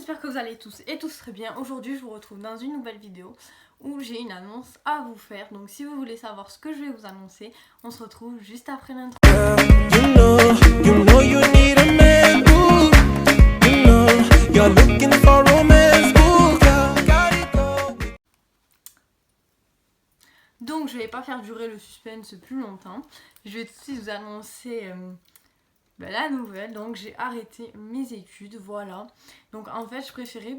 j'espère que vous allez tous et tous très bien. Aujourd'hui je vous retrouve dans une nouvelle vidéo où j'ai une annonce à vous faire. Donc si vous voulez savoir ce que je vais vous annoncer, on se retrouve juste après l'intro. Donc je vais pas faire durer le suspense plus longtemps. Je vais tout de suite vous annoncer la nouvelle. Donc j'ai arrêté mes études, voilà. Donc en fait je préférais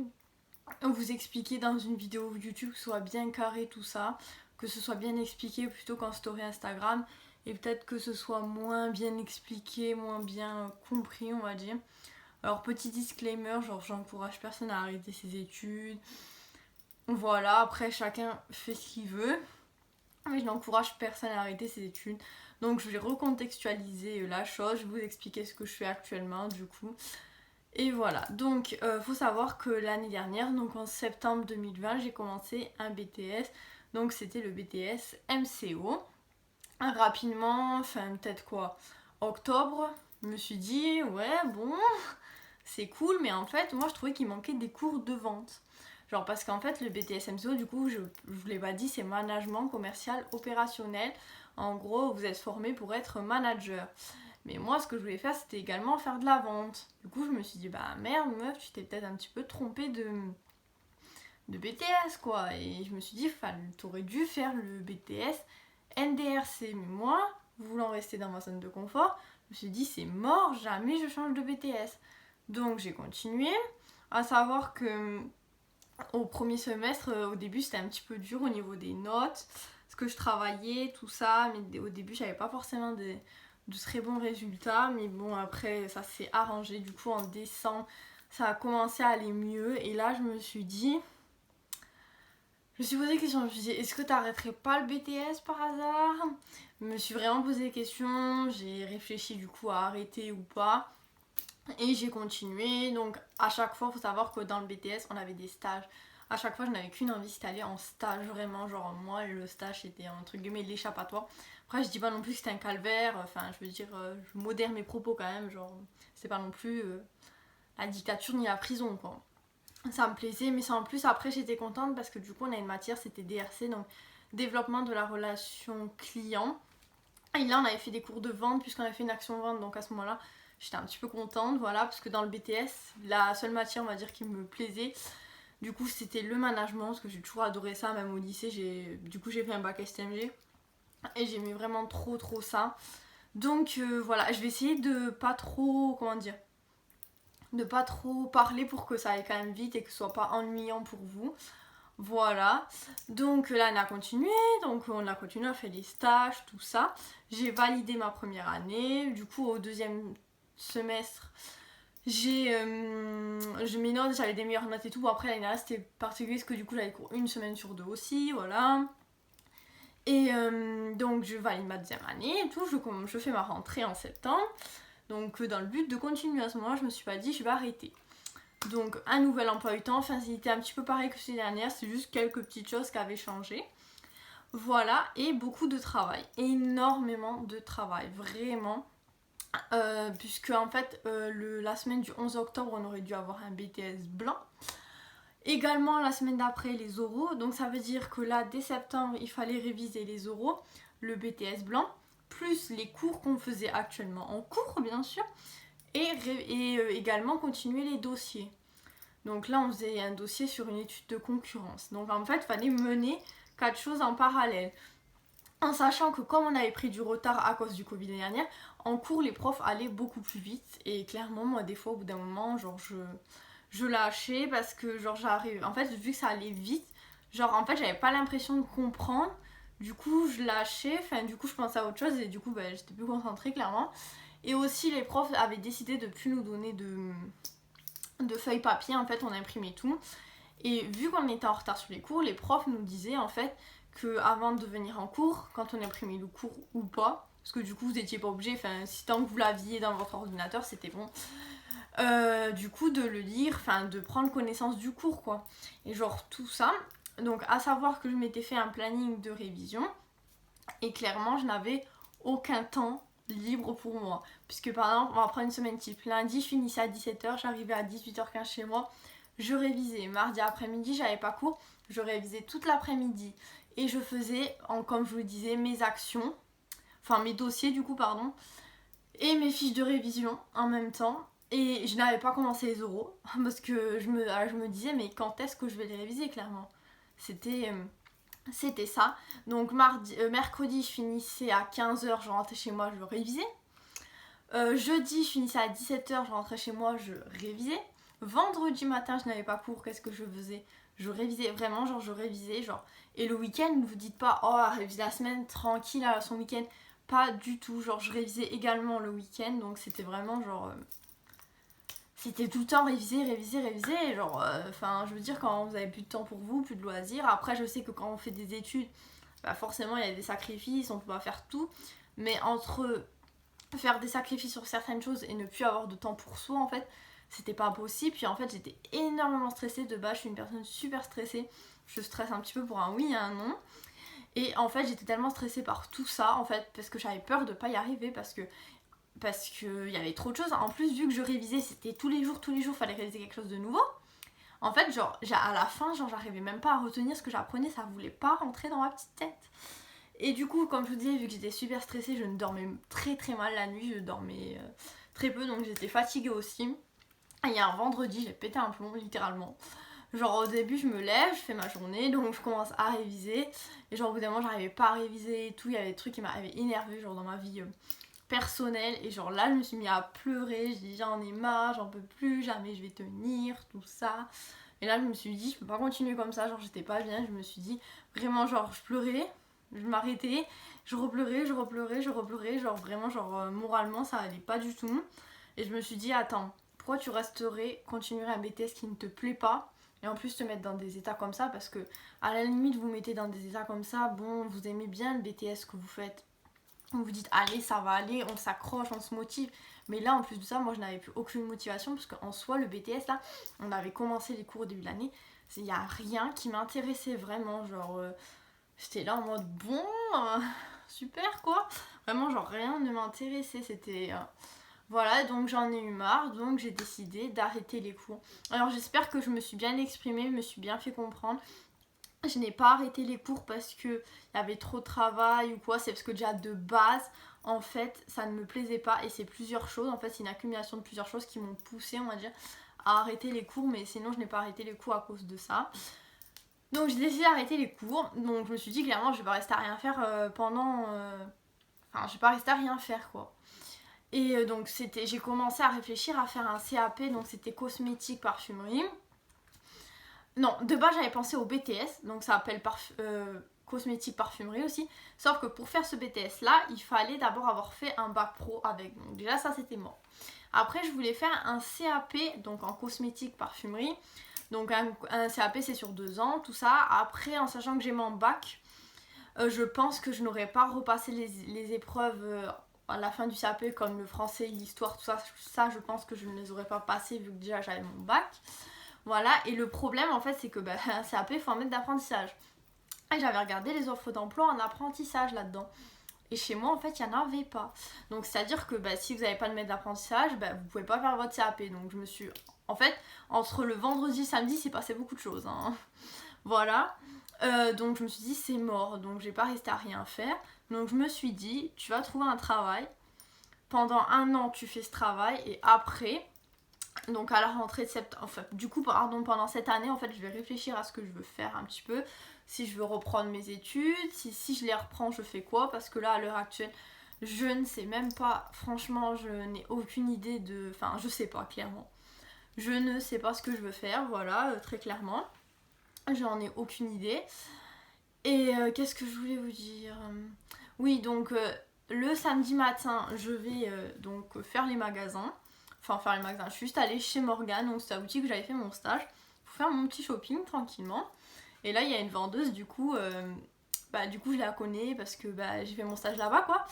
vous expliquer dans une vidéo YouTube, que ce soit bien carré tout ça, que ce soit bien expliqué plutôt qu'en story Instagram, et peut-être que ce soit moins bien expliqué, moins bien compris on va dire. Alors petit disclaimer, genre j'encourage personne à arrêter ses études, voilà, après chacun fait ce qu'il veut, mais je n'encourage personne à arrêter ses études. Donc je vais recontextualiser la chose, je vais vous expliquer ce que je fais actuellement du coup. Et voilà, donc faut savoir que l'année dernière, donc en septembre 2020, j'ai commencé un BTS. Donc c'était le BTS MCO. Rapidement, enfin peut-être quoi, octobre, je me suis dit ouais bon, c'est cool, mais en fait moi je trouvais qu'il manquait des cours de vente. Genre parce qu'en fait le BTS MCO, du coup je vous l'ai pas dit, c'est management commercial opérationnel. En gros vous êtes formé pour être manager. Mais moi, ce que je voulais faire, c'était également faire de la vente. Du coup, je me suis dit, bah merde, meuf, tu t'es peut-être un petit peu trompée de BTS, quoi. Et je me suis dit, t'aurais dû faire le BTS NDRC. Mais moi, voulant rester dans ma zone de confort, je me suis dit, c'est mort, jamais je change de BTS. Donc, j'ai continué. À savoir que au premier semestre, au début, c'était un petit peu dur au niveau des notes. Parce que je travaillais, tout ça. Mais au début, j'avais pas forcément de très bons résultats, mais bon après ça s'est arrangé. Du coup en décembre ça a commencé à aller mieux et là je me suis posé des questions. Je me suis dit, est-ce que t'arrêterais pas le BTS par hasard? Je me suis vraiment posé des questions, j'ai réfléchi du coup à arrêter ou pas et j'ai continué. Donc à chaque fois faut savoir que dans le BTS on avait des stages. À chaque fois je n'avais qu'une envie, c'était aller en stage vraiment, genre moi le stage c'était entre guillemets l'échappatoire. Après je dis pas non plus que c'était un calvaire, enfin je veux dire je modère mes propos quand même, genre c'est pas non plus la dictature ni la prison quoi. Ça me plaisait, mais ça en plus après j'étais contente parce que du coup on a une matière, c'était DRC, donc développement de la relation client. Et là on avait fait des cours de vente puisqu'on avait fait une action vente, donc à ce moment là j'étais un petit peu contente, voilà, parce que dans le BTS la seule matière on va dire qui me plaisait du coup c'était le management, parce que j'ai toujours adoré ça, même au lycée j'ai fait un bac STMG et j'aimais vraiment trop ça. Donc voilà, je vais essayer de pas trop, comment dire, de pas trop parler pour que ça aille quand même vite et que ce soit pas ennuyant pour vous. Voilà, donc là on a continué, on a fait des stages, tout ça. J'ai validé ma première année, du coup au deuxième semestre mes notes, j'avais des meilleures notes et tout. Bon, après l'année dernière c'était particulier parce que du coup j'avais cours une semaine sur deux aussi, voilà. Et donc je valide ma deuxième année et tout, je fais ma rentrée en septembre. Donc dans le but de continuer à ce moment-là, je me suis pas dit je vais arrêter. Donc un nouvel emploi du temps, enfin c'était un petit peu pareil que l'année dernière, c'est juste quelques petites choses qui avaient changé. Voilà, et beaucoup de travail, énormément de travail, vraiment. Puisque en fait la semaine du 11 octobre on aurait dû avoir un BTS blanc. Également la semaine d'après les oraux, donc ça veut dire que là dès septembre il fallait réviser les oraux, le BTS blanc, plus les cours qu'on faisait actuellement en cours bien sûr, et également continuer les dossiers. Donc là on faisait un dossier sur une étude de concurrence. Donc en fait il fallait mener 4 choses en parallèle. En sachant que comme on avait pris du retard à cause du Covid l'année dernière, en cours les profs allaient beaucoup plus vite. Et clairement moi des fois au bout d'un moment genre je lâchais parce que genre j'arrive. En fait vu que ça allait vite, genre en fait j'avais pas l'impression de comprendre. Du coup je lâchais, enfin du coup je pensais à autre chose et du coup j'étais plus concentrée clairement. Et aussi les profs avaient décidé de plus nous donner de feuilles papier, en fait on imprimait tout. Et vu qu'on était en retard sur les cours, les profs nous disaient en fait que avant de venir en cours, quand on imprimait le cours ou pas, parce que du coup vous n'étiez pas obligé, enfin si tant que vous l'aviez dans votre ordinateur c'était bon, du coup de le lire, enfin de prendre connaissance du cours quoi. Et genre tout ça, donc à savoir que je m'étais fait un planning de révision et clairement je n'avais aucun temps libre pour moi. Puisque par exemple on va prendre une semaine type, lundi je finissais à 17h, j'arrivais à 18h15 chez moi. je révisais. Mardi après-midi, j'avais pas cours, je révisais toute l'après-midi. Et je faisais, comme je vous le disais, mes actions, enfin mes dossiers du coup, pardon, et mes fiches de révision en même temps. Et je n'avais pas commencé les oraux, parce que je me disais, mais quand est-ce que je vais les réviser, clairement. C'était ça. Donc mercredi, je finissais à 15h, je rentrais chez moi, je révisais. Jeudi, je finissais à 17h, je rentrais chez moi, je révisais. Vendredi matin, je n'avais pas cours, qu'est-ce que je faisais? Je révisais vraiment, genre je révisais, genre. Et le week-end, ne vous dites pas, oh, réviser la semaine tranquille à son week-end. Pas du tout, genre je révisais également le week-end, donc c'était vraiment genre. C'était tout le temps réviser, genre. Enfin, je veux dire, quand vous avez plus de temps pour vous, plus de loisirs. Après, je sais que quand on fait des études, bah forcément, il y a des sacrifices, on peut pas faire tout. Mais entre faire des sacrifices sur certaines choses et ne plus avoir de temps pour soi, en fait, c'était pas possible. Puis en fait, j'étais énormément stressée de base, je suis une personne super stressée. Je stresse un petit peu pour un oui et un non. Et en fait, j'étais tellement stressée par tout ça, en fait, parce que j'avais peur de pas y arriver, parce que il y avait trop de choses. En plus, vu que je révisais, c'était tous les jours, fallait réviser quelque chose de nouveau. En fait, genre, à la fin, genre, j'arrivais même pas à retenir ce que j'apprenais, ça voulait pas rentrer dans ma petite tête. Et du coup, comme je vous disais, vu que j'étais super stressée, je ne dormais très très mal la nuit, je dormais très peu, donc j'étais fatiguée aussi. Et il y a un vendredi, j'ai pété un plomb, littéralement. Genre au début, je me lève, je fais ma journée, donc je commence à réviser. Et genre au bout d'un moment, j'arrivais pas à réviser et tout, il y avait des trucs qui m'avaient énervé, genre dans ma vie personnelle. Et genre là, je me suis mis à pleurer, je dis j'en ai marre, j'en peux plus, jamais je vais tenir, tout ça. Et là, je me suis dit, je peux pas continuer comme ça, genre j'étais pas bien, je me suis dit, vraiment, genre je pleurais, je m'arrêtais, je repleurais, genre vraiment, genre moralement, ça allait pas du tout. Et je me suis dit, attends, pourquoi tu resterais, continuerais un BTS qui ne te plaît pas et en plus te mettre dans des états comme ça, parce que à la limite vous mettez dans des états comme ça, bon, vous aimez bien le BTS que vous faites, vous vous dites allez, ça va aller, on s'accroche, on se motive. Mais là, en plus de ça, moi je n'avais plus aucune motivation, parce qu'en soi, le BTS là, on avait commencé les cours au début de l'année, il n'y a rien qui m'intéressait vraiment, genre j'étais là en mode bon, super quoi, vraiment genre rien ne m'intéressait, c'était voilà, donc j'en ai eu marre, donc j'ai décidé d'arrêter les cours. Alors j'espère que je me suis bien exprimée, me suis bien fait comprendre. Je n'ai pas arrêté les cours parce qu'il y avait trop de travail ou quoi, c'est parce que déjà de base, en fait, ça ne me plaisait pas et c'est plusieurs choses, en fait c'est une accumulation de plusieurs choses qui m'ont poussée, on va dire, à arrêter les cours, mais sinon je n'ai pas arrêté les cours à cause de ça. Donc j'ai décidé d'arrêter les cours, donc je me suis dit clairement je vais pas rester à rien faire Enfin, je vais pas rester à rien faire quoi. Et donc j'ai commencé à réfléchir à faire un CAP, donc c'était cosmétique parfumerie. Non, de base j'avais pensé au BTS, donc ça s'appelle cosmétique parfumerie aussi. Sauf que pour faire ce BTS là, il fallait d'abord avoir fait un bac pro avec. Donc déjà ça c'était mort. Après je voulais faire un CAP, donc en cosmétique parfumerie. Donc un CAP c'est sur 2 ans, tout ça. Après en sachant que j'ai mon bac, je pense que je n'aurais pas repassé les épreuves à la fin du CAP comme le français, l'histoire, tout ça. Ça je pense que je ne les aurais pas passées vu que déjà j'avais mon bac. Voilà, et le problème en fait c'est que un CAP il faut un mètre d'apprentissage. Et j'avais regardé les offres d'emploi en apprentissage là-dedans. Et chez moi en fait il n'y en avait pas. Donc c'est à dire que si vous n'avez pas de maître d'apprentissage, vous pouvez pas faire votre CAP. Donc je me suis... En fait, entre le vendredi et le samedi, c'est passé beaucoup de choses. Hein. Voilà. Donc je me suis dit c'est mort. Donc j'ai pas resté à rien faire. Donc je me suis dit tu vas trouver un travail. Pendant 1 an tu fais ce travail et après... Donc à la rentrée de septembre, enfin du coup pardon, pendant cette année en fait je vais réfléchir à ce que je veux faire un petit peu, si je veux reprendre mes études, si je les reprends je fais quoi, parce que là à l'heure actuelle je ne sais même pas, franchement je n'ai aucune idée de, enfin je sais pas clairement, je ne sais pas ce que je veux faire, voilà très clairement, j'en ai aucune idée. Et qu'est-ce que je voulais vous dire, oui donc le samedi matin je vais donc faire les magasins. Enfin faire les magasins, je suis juste allée chez Morgane, donc c'est la boutique où j'avais fait mon stage, pour faire mon petit shopping tranquillement. Et là il y a une vendeuse du coup je la connais parce que j'ai fait mon stage là-bas quoi.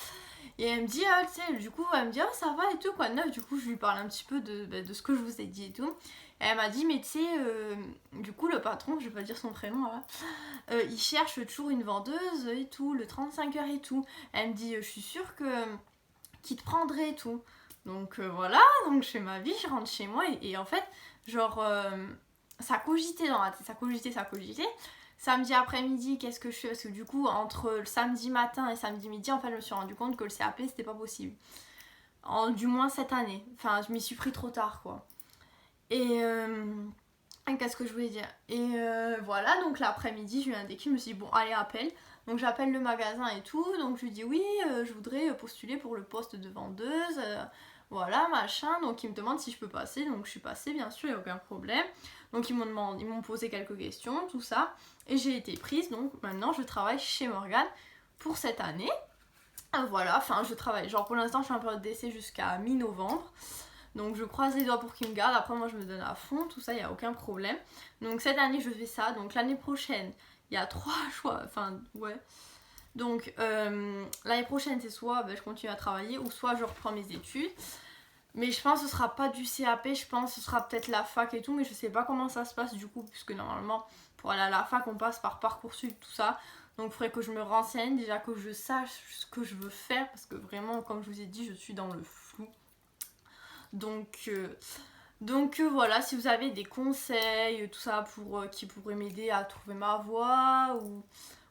Et elle me dit tu sais, du coup elle me dit oh ça va et tout quoi de neuf, du coup je lui parle un petit peu de ce que je vous ai dit et tout. Et elle m'a dit mais tu sais du coup le patron, je vais pas dire son prénom là, il cherche toujours une vendeuse et tout, le 35 heures et tout. Elle me dit je suis sûre que qu'il te prendrait et tout. Donc voilà, donc je fais ma vie, je rentre chez moi et en fait, genre, ça cogitait dans la tête, ça cogitait. Samedi après-midi, qu'est-ce que je fais? Parce que du coup, entre le samedi matin et samedi midi, en fait, je me suis rendu compte que le CAP, c'était pas possible. Du moins cette année. Enfin, je m'y suis pris trop tard, quoi. Et qu'est-ce que je voulais dire? Et voilà, donc l'après-midi, j'ai eu un déclic, je me suis dit, bon, allez, appelle. Donc j'appelle le magasin et tout, donc je lui dis, oui, je voudrais postuler pour le poste de vendeuse, voilà, machin. Donc il me demande si je peux passer, donc je suis passée, bien sûr, il n'y a aucun problème. Donc ils m'ont posé quelques questions, tout ça, et j'ai été prise, donc maintenant je travaille chez Morgane pour cette année. Voilà, enfin je travaille, genre pour l'instant je suis en période d'essai jusqu'à mi-novembre. Donc je croise les doigts pour qu'ils me gardent, après moi je me donne à fond, tout ça, il n'y a aucun problème. Donc cette année je fais ça, donc l'année prochaine, il y a 3 choix, enfin ouais. Donc l'année prochaine c'est soit je continue à travailler ou soit je reprends mes études. Mais je pense que ce sera pas du CAP, je pense que ce sera peut-être la fac et tout, mais je sais pas comment ça se passe du coup, puisque normalement pour aller à la fac on passe par Parcoursup, tout ça. Donc il faudrait que je me renseigne, déjà que je sache ce que je veux faire, parce que vraiment comme je vous ai dit je suis dans le flou. Donc voilà, si vous avez des conseils, tout ça qui pourraient m'aider à trouver ma voie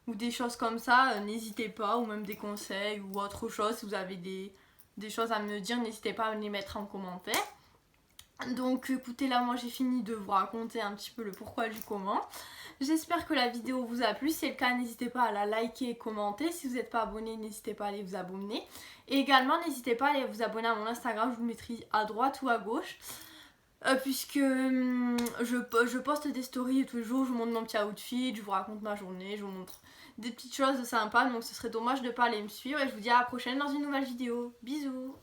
ou des choses comme ça, n'hésitez pas, ou même des conseils ou autre chose, si vous avez des choses à me dire, n'hésitez pas à me les mettre en commentaire. Donc écoutez, là moi j'ai fini de vous raconter un petit peu le pourquoi du comment. J'espère que la vidéo vous a plu, si c'est le cas n'hésitez pas à la liker et commenter. Si vous n'êtes pas abonné, n'hésitez pas à aller vous abonner. Et également n'hésitez pas à aller vous abonner à mon Instagram, je vous le mettrai à droite ou à gauche. Puisque je poste des stories tous les jours, je vous montre mon petit outfit, je vous raconte ma journée, je vous montre des petites choses sympas. Donc ce serait dommage de ne pas aller me suivre et je vous dis à la prochaine dans une nouvelle vidéo. Bisous!